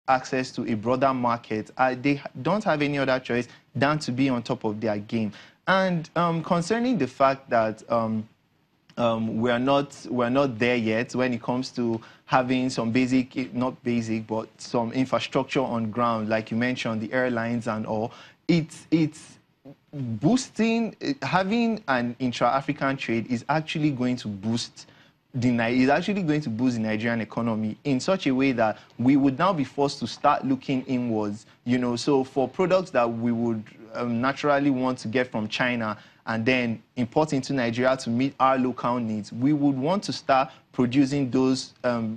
access to a broader market, they don't have any other choice than to be on top of their game. And concerning the fact that we're not there yet when it comes to having some basic, not basic, but some infrastructure on ground, like you mentioned, the airlines and all. It's boosting, having an intra-African trade is actually going to boost the Nigerian economy in such a way that we would now be forced to start looking inwards, you know. So for products that we would naturally want to get from China and then import into Nigeria to meet our local needs, we would want to start producing those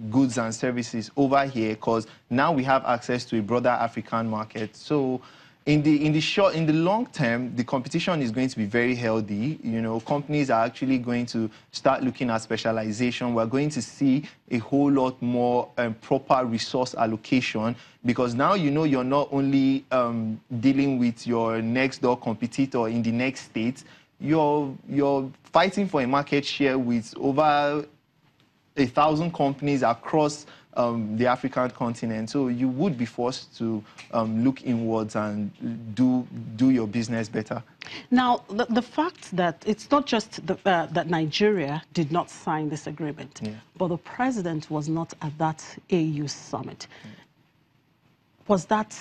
goods and services over here, because now we have access to a broader African market. So in the long term, the competition is going to be very healthy. You know, companies are actually going to start looking at specialization. We're going to see a whole lot more proper resource allocation, because now, you know, you're not only dealing with your next door competitor in the next state, you're fighting for a market share with over 1,000 companies across the African continent. So you would be forced to look inwards and do your business better. Now, the fact that it's not just that Nigeria did not sign this agreement, but the president was not at that AU summit. Was that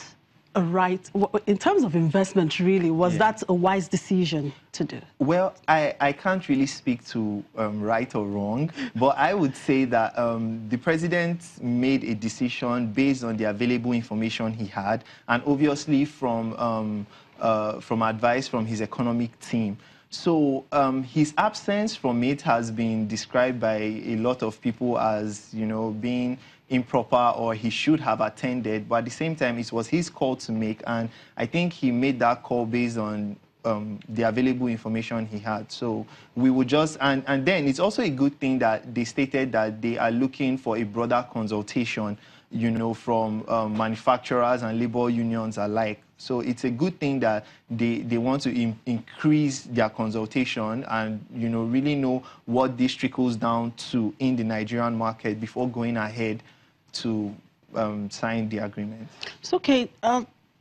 a right, in terms of investment, really, was that a wise decision to do? Well, I can't really speak to right or wrong, but I would say that the president made a decision based on the available information he had, and obviously from advice from his economic team. So his absence from it has been described by a lot of people as, you know, being improper, or he should have attended, but at the same time, it was his call to make, and I think he made that call based on the available information he had. So we would just, and then it's also a good thing that they stated that they are looking for a broader consultation, you know, from manufacturers and labor unions alike. So it's a good thing that they want to increase their consultation and, you know, really know what this trickles down to in the Nigerian market before going ahead to sign the agreement. So, okay,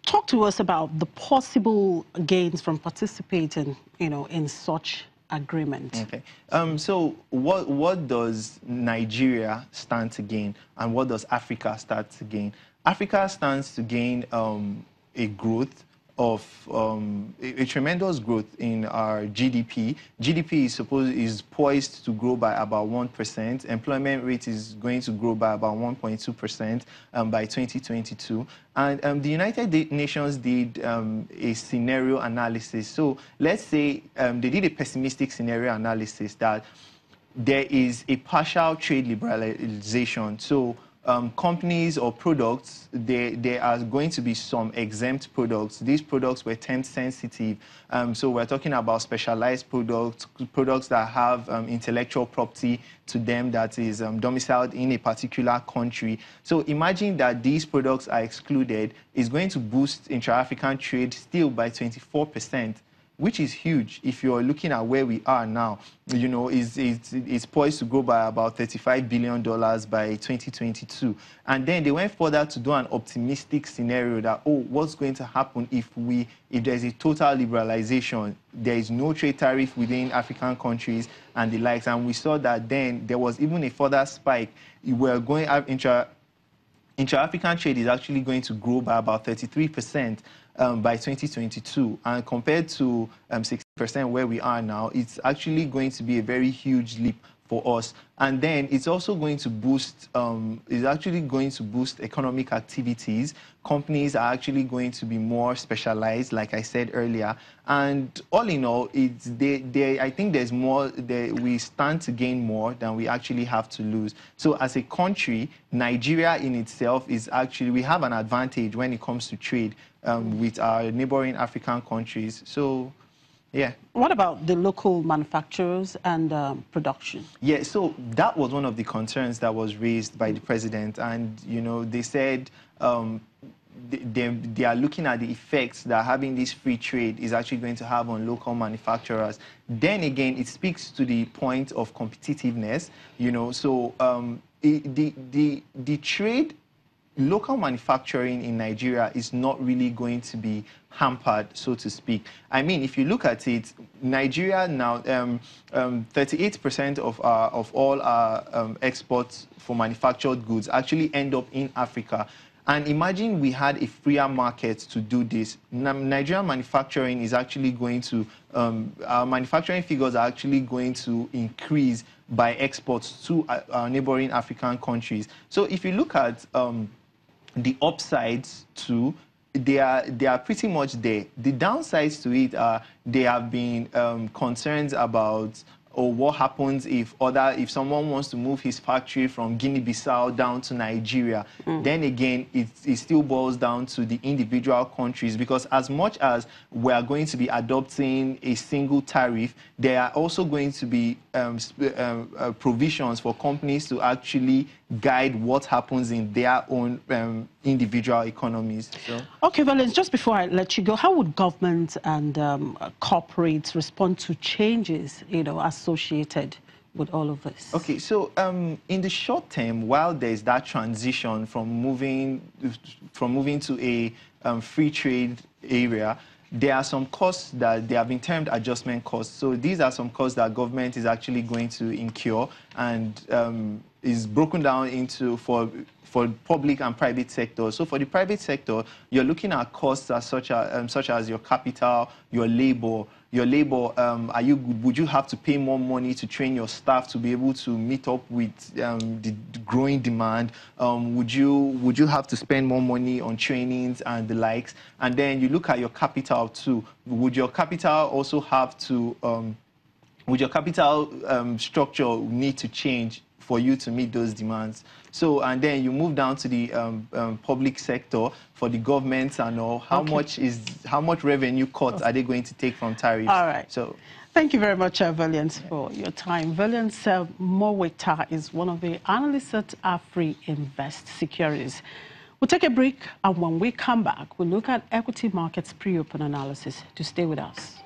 talk to us about the possible gains from participating, you know, in such agreement. Okay. So what does Nigeria stand to gain, and what does Africa stand to gain? Africa stands to gain a growth of a tremendous growth in our GDP. GDP is poised to grow by about 1%. Employment rate is going to grow by about 1.2% by 2022. And the United Nations did a scenario analysis. So let's say they did a pessimistic scenario analysis that there is a partial trade liberalization. So companies or products, there are going to be some exempt products. These products were term sensitive. So we're talking about specialized products that have intellectual property to them that is domiciled in a particular country. So imagine that these products are excluded. It's going to boost intra-African trade still by 24%. Which is huge if you're looking at where we are now. You know, it's poised to grow by about $35 billion by 2022. And then they went further to do an optimistic scenario that, oh, what's going to happen if there's a total liberalization, there is no trade tariff within African countries and the likes. And we saw that then there was even a further spike. We're going to have intra-African trade is actually going to grow by about 33%. By 2022, and compared to 60% where we are now, it's actually going to be a very huge leap for us. And then it's also going to boost, economic activities. Companies are actually going to be more specialized, like I said earlier. And all in all, I think there's more, we stand to gain more than we actually have to lose. So as a country, Nigeria in itself is actually, we have an advantage when it comes to trade with our neighboring African countries. So, yeah. What about the local manufacturers and production? Yeah, so that was one of the concerns that was raised by the president. And, you know, they said they are looking at the effects that having this free trade is actually going to have on local manufacturers. Then again, it speaks to the point of competitiveness, you know. So the trade local manufacturing in Nigeria is not really going to be hampered, so to speak. I mean, if you look at it, Nigeria now, 38% of all our exports for manufactured goods actually end up in Africa. And imagine we had a freer market to do this. Nigerian manufacturing is actually going to, our manufacturing figures are actually going to increase by exports to our neighboring African countries. So if you look at the upsides too, they are pretty much there. The downsides to it are there have been concerns about or what happens if someone wants to move his factory from Guinea-Bissau down to Nigeria. Then again, it still boils down to the individual countries, because as much as we are going to be adopting a single tariff, there are also going to be provisions for companies to actually guide what happens in their own individual economies. So. Okay, Valens, just before I let you go, how would government and corporates respond to changes, associated with all of this? Okay, so in the short term, while there's that transition from moving to a free trade area, there are some costs that they have been termed adjustment costs. So these are some costs that government is actually going to incur, and is broken down into for public and private sector. So for the private sector, you're looking at costs such as your capital, your labor. Would you have to pay more money to train your staff to be able to meet up with the growing demand? Would you have to spend more money on trainings and the likes? And then you look at your capital too. Would your capital also have to? Would your capital structure need to change for you to meet those demands? So, and then you move down to the public sector for the governments and all. How much revenue cuts are they going to take from tariffs? All right. So, thank you very much, Valens, for your time. Valens Moweta is one of the analysts at Afri Invest Securities. We'll take a break, and when we come back, we'll look at equity markets pre-open analysis. To stay with us.